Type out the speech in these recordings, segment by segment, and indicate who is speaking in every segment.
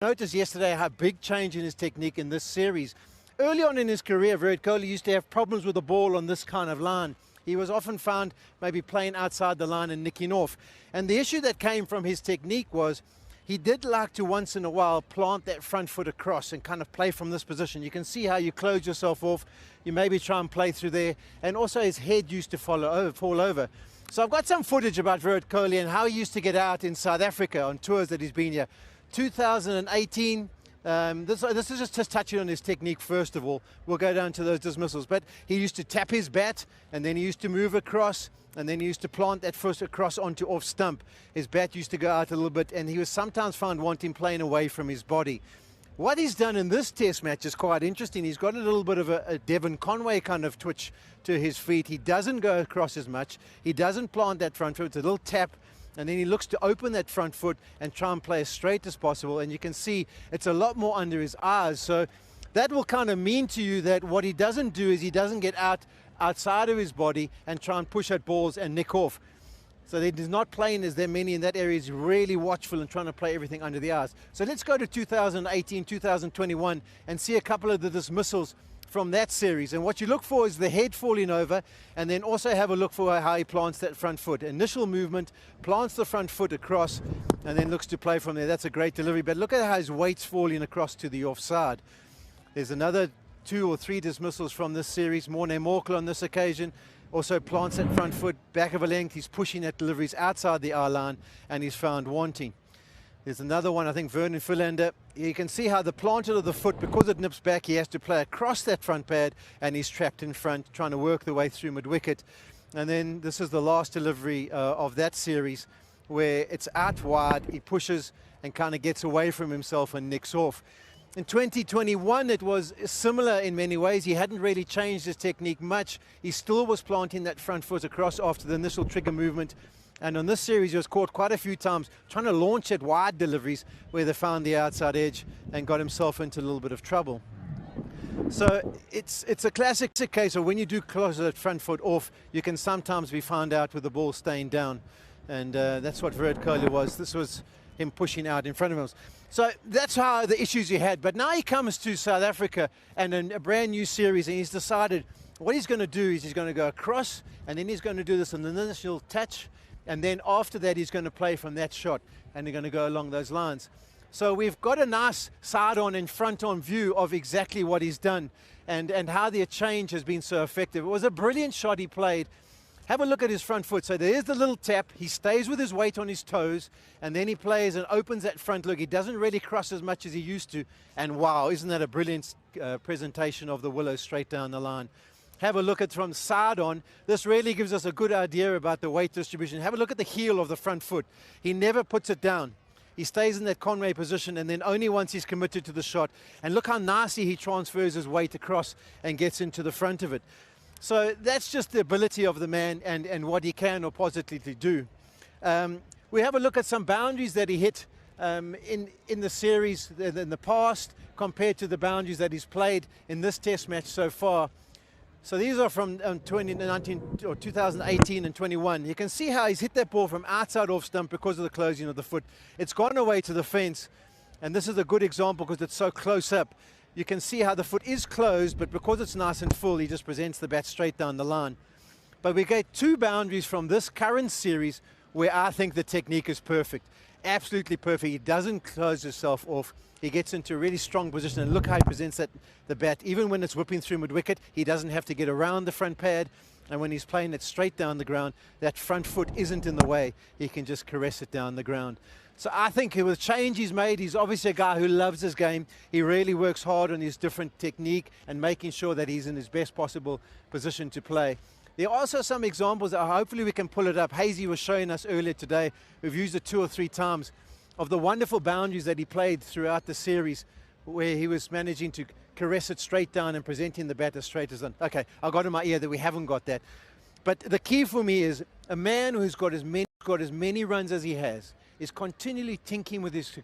Speaker 1: Noticed yesterday how big change in his technique in this series. Early on in his career, Kohli used to have problems with the ball on this kind of line. He was often found maybe playing outside the line and nicking off. And the issue that came from his technique was he did like to once in a while plant that front foot across and kind of play from this position. You can see how you close yourself off. You maybe try and play through there. And also his head used to fall over. So I've got some footage about Kohli and how he used to get out in South Africa on tours that he's been here. 2018, this is just touching on his technique first of all. We'll go down to those dismissals. But he used to tap his bat, and then he used to move across, and then he used to plant that first across onto off stump. His bat used to go out a little bit, and he was sometimes found wanting playing away from his body. What he's done in this test match is quite interesting. He's got a little bit of a Devon Conway kind of twitch to his feet. He doesn't go across as much. He doesn't plant that front foot. It's a little tap, and then he looks to open that front foot and try and play as straight as possible. And you can see it's a lot more under his eyes. So that will kind of mean to you that what he doesn't do is he doesn't get outside of his body and try and push at balls and nick off. So he's not playing as there many in that area. He's really watchful and trying to play everything under the eyes. So let's go to 2018, 2021 and see a couple of the dismissals from that series. And what you look for is the head falling over, and then also have a look for how he plants that front foot. Initial movement, plants the front foot across, and then looks to play from there. That's a great delivery. But look at how his weight's falling across to the offside. There's another 2 or 3 dismissals from this series. Morne Morkel on this occasion also plants that front foot back of a length. He's pushing at deliveries outside the eye line, and he's found wanting. There's another one, I think Vernon Philander. You can see how the planted of the foot, because it nips back, he has to play across that front pad, and he's trapped in front, trying to work the way through mid-wicket. And then this is the last delivery of that series, where it's out wide, he pushes and kind of gets away from himself and nicks off. In 2021, it was similar in many ways. He hadn't really changed his technique much. He still was planting that front foot across after the initial trigger movement. And on this series, he was caught quite a few times trying to launch at wide deliveries where they found the outside edge and got himself into a little bit of trouble. So it's a classic case of when you do close that front foot off, you can sometimes be found out with the ball staying down. And that's what Kohli was. This was him pushing out in front of him. So that's how the issues he had. But now he comes to South Africa and in a brand new series, and he's decided what he's going to do is he's going to go across, and then he's going to do this an initial touch, and then after that he's going to play from that shot, and they're going to go along those lines. So we've got a nice side-on and front-on view of exactly what he's done and how the change has been so effective. It was a brilliant shot he played. Have a look at his front foot. So there's the little tap. He stays with his weight on his toes, and then he plays and opens that front look. He doesn't really cross as much as he used to. And wow, isn't that a brilliant presentation of the willow straight down the line. Have a look at from side on. This really gives us a good idea about the weight distribution. Have a look at the heel of the front foot. He never puts it down. He stays in that Conway position, and then only once he's committed to the shot. And look how nicely he transfers his weight across and gets into the front of it. So that's just the ability of the man and what he can or positively do. We have a look at some boundaries that he hit in the series in the past compared to the boundaries that he's played in this test match so far. So these are from 2019 or 2018 and 21. You can see how he's hit that ball from outside off stump because of the closing of the foot. It's gone away to the fence, and this is a good example because it's so close up. You can see how the foot is closed, but because it's nice and full, he just presents the bat straight down the line. But we get 2 boundaries from this current series where I think the technique is perfect. Absolutely perfect. He doesn't close himself off. He gets into a really strong position, and look how he presents the bat. Even when it's whipping through mid-wicket, he doesn't have to get around the front pad. And when he's playing it straight down the ground, that front foot isn't in the way. He can just caress it down the ground. So I think with the change he's made, he's obviously a guy who loves his game. He really works hard on his different technique and making sure that he's in his best possible position to play. There are also some examples that hopefully we can pull it up. Hazy was showing us earlier today. We've used it 2 or 3 times of the wonderful boundaries that he played throughout the series where he was managing to caress it straight down and presenting the bat as straight as done. Okay, I got in my ear that we haven't got that. But the key for me is a man who's got as many runs as he has is continually tinkering with his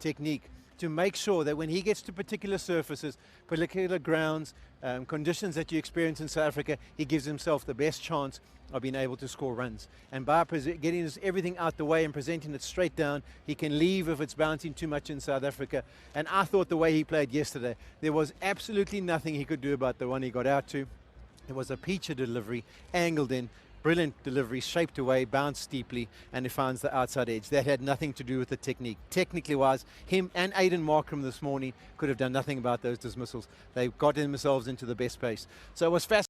Speaker 1: technique to make sure that when he gets to particular surfaces, particular grounds, conditions that you experience in South Africa, he gives himself the best chance of being able to score runs. And by getting everything out the way and presenting it straight down, he can leave if it's bouncing too much in South Africa. And I thought the way he played yesterday, there was absolutely nothing he could do about the one he got out to. It was a peacher delivery, angled in, brilliant delivery, shaped away, bounced steeply, and he finds the outside edge. That had nothing to do with the technique. Technically wise, him and Aiden Markram this morning could have done nothing about those dismissals. They got themselves into the best pace. So it was fascinating.